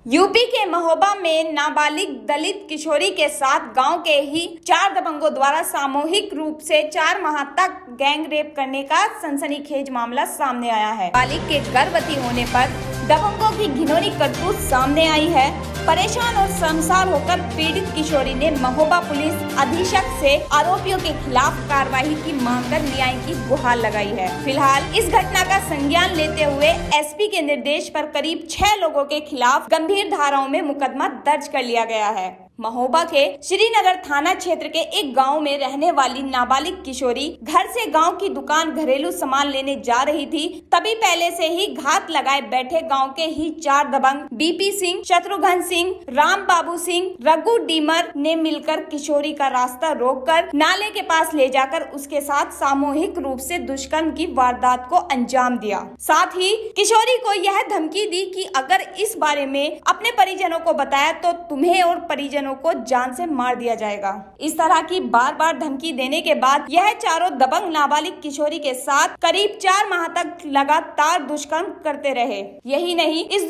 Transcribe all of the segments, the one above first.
UP के महोबा में नाबालिग दलित किशोरी के साथ गांव के ही 4 दबंगों द्वारा सामूहिक रूप से 4 माह तक गैंग रेप करने का सनसनीखेज मामला सामने आया है। बालिग के गर्भवती होने पर दबंगों की घिनौनी करतूत सामने आई है। परेशान और शर्मसार होकर पीड़ित किशोरी ने महोबा पुलिस अधीक्षक से आरोपियों के खिलाफ कार्रवाई की मांग कर न्याय की गुहार लगाई है। फिलहाल इस घटना का संज्ञान लेते हुए एसपी के निर्देश पर करीब 6 लोगों के खिलाफ गंभीर धाराओं में मुकदमा दर्ज कर लिया गया है। महोबा के श्रीनगर थाना क्षेत्र के एक गांव में रहने वाली नाबालिग किशोरी घर से गांव की दुकान घरेलू सामान लेने जा रही थी, तभी पहले से ही घात लगाए बैठे गांव के ही 4 दबंग बीपी सिंह, शत्रुघ्न सिंह, राम बाबू सिंह, रघु डीमर ने मिलकर किशोरी का रास्ता रोककर नाले के पास ले जाकर उसके साथ सामूहिक रूप से दुष्कर्म की वारदात को अंजाम दिया। साथ ही किशोरी को यह धमकी दी कि अगर इस बारे में अपने परिजनों को बताया तो तुम्हें और परिजनों को जान से मार दिया जाएगा। इस तरह की बार बार धमकी देने के बाद यह चारों दबंग नाबालिग किशोरी के साथ करीब 4 माह तक लगातार दुष्कर्म करते रहे। यही नहीं, इस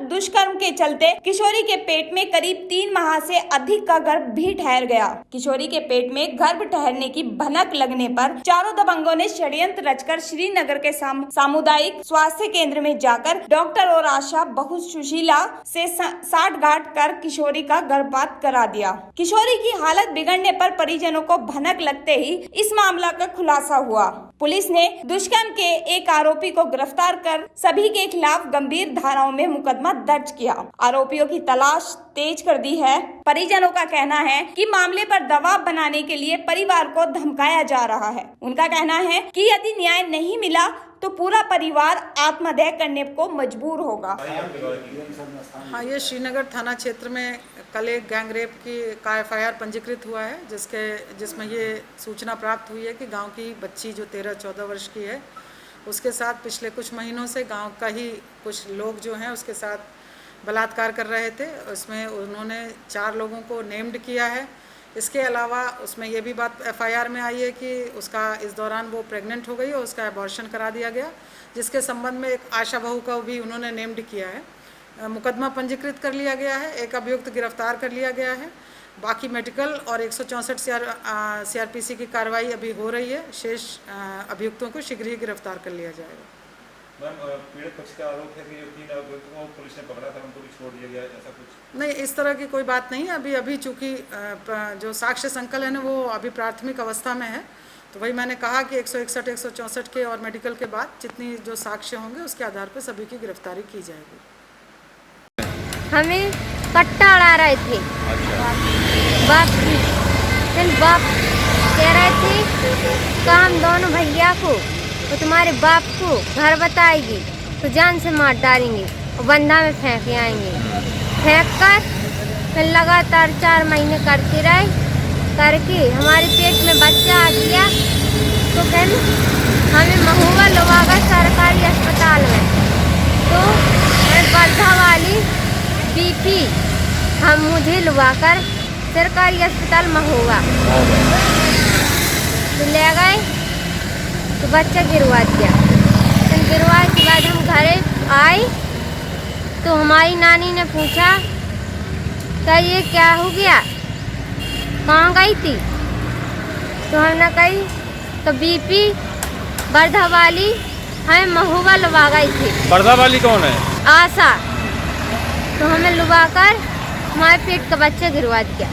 दुष्कर्म के चलते किशोरी के पेट में करीब 3 माह से अधिक का गर्भ भी ठहर गया। किशोरी के पेट में गर्भ ठहरने की भनक लगने पर चारों दबंगों ने षड्यंत्र रचकर श्रीनगर के सामुदायिक स्वास्थ्य केंद्र में जाकर डॉक्टर और आशा बहुत सुशीला से साठगांठ कर किशोरी का गर्भपात करा दिया। किशोरी की हालत बिगड़ने पर परिजनों को भनक लगते ही इस मामला का खुलासा हुआ। पुलिस ने दुष्कर्म के एक आरोपी को गिरफ्तार कर सभी के खिलाफ गंभीर धाराओं में मुकदमा दर्ज किया। आरोपियों की तलाश तेज कर दी है। परिजनों का कहना है कि मामले पर दबाव बनाने के लिए परिवार को धमकाया जा रहा है। उनका कहना है कि यदि न्याय नहीं मिला तो पूरा परिवार आत्मदाह करने को मजबूर होगा। हाँ, ये श्रीनगर थाना क्षेत्र में कल एक गैंग रेप का एफआईआर पंजीकृत हुआ है, जिसमें ये सूचना प्राप्त हुई है कि गांव की बच्ची जो 13-14 वर्ष की है, उसके साथ पिछले कुछ महीनों से गांव का ही कुछ लोग जो हैं उसके साथ बलात्कार कर रहे थे। उसमें उन्होंने 4 लोगों को नेम्ड किया है। इसके अलावा उसमें ये भी बात एफआईआर में आई है कि उसका इस दौरान वो प्रेग्नेंट हो गई और उसका एबॉर्शन करा दिया गया, जिसके संबंध में एक आशा बहू का भी उन्होंने नेम्ड किया है। मुकदमा पंजीकृत कर लिया गया है, एक अभियुक्त गिरफ्तार कर लिया गया है। बाकी मेडिकल और 164 सीआरपीसी की कार्रवाई अभी हो रही है। शेष अभियुक्तों को शीघ्र ही गिरफ्तार कर लिया जाएगा। मैम, पीड़ित पक्ष का आरोप है कि जो 3 अभियुक्तों को पुलिस ने पकड़ा था उनको भी छोड़ दिया गया, ऐसा कुछ? नहीं, इस तरह की कोई बात नहीं है। अभी चूँकि जो साक्ष्य संकलन है वो अभी प्राथमिक अवस्था में है, तो वही मैंने कहा कि 161, 164 के और मेडिकल के बाद जितनी जो साक्ष्य होंगे उसके आधार पर सभी की गिरफ्तारी की जाएगी। हमें कट्टा अड़ा रहे थे। बाप कह रहे थे कि हम दोनों भैया को तो तुम्हारे बाप को घर बताएगी तो जान से मार डालेंगे और बंधा में फेंक आएंगे। फेंक कर फिर लगातार 4 महीने करते रहे, करके हमारे पेट में बच्चा आ गया। तो फिर हमें महोबा लोहागढ़ सरकारी अस्पताल में तो वर्धा वाली बीपी मुझे लुभाकर सरकारी अस्पताल महोबा तो ले गए, तो बच्चा गिरवा दिया। फिर गिरवाए के बाद हम घरे आए तो हमारी नानी ने पूछा कि ये क्या हो गया, कहाँ गई थी? तो हमने कही तो बीपी वर्धा वाली हमें महोबा लुभा गई थी। वर्धा वाली कौन है? आशा। तो हमें लुभाकर हमारे पेट का बच्चा गिरवा दिया।